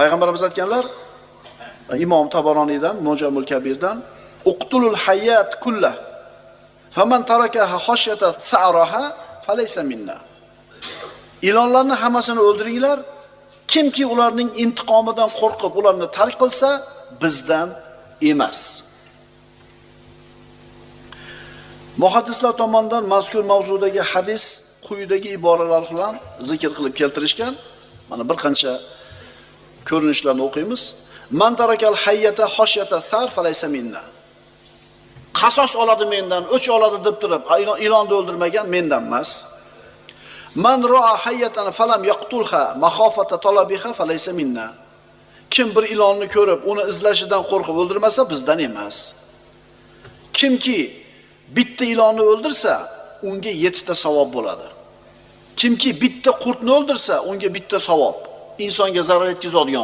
Payg'ambarimiz aytganlar, Imom Tabaroniydan, Mujamul Kabirdan, uqtulul hayat kullah. Faman tarakaha khashyata sa'raha falaysa minna. Ilonlarni hammasini o'ldiringlar. Kimki ularning intiqomidan qo'rqib ularni tark qilsa, bizdan emas. Muhaddislar tomonidan mazkur mavzudagi hadis quyidagi iboralar bilan zikr qilib keltirishgan. Mana bir qancha ko'rinishlarni o'qiymiz. Man tarakal hayyata khashyata thar falaysa minna. Qasos oladi mendan, o'ch oladi deb turib, ilonni o'ldirmagan mendan emas. Man ra'a hayyatan falam yaqtulha makhafata talabiha falaysa minna. Kim bir ilonni ko'rib, uni izlashidan qo'rqib o'ldirmasa, bizdan emas. Kimki bitta ilonni o'ldirsa, unga 7 ta savob bo'ladi. Kimki bitta qurtni o'ldirsa, unga bitta savob. Insonga zarar yetkazadigan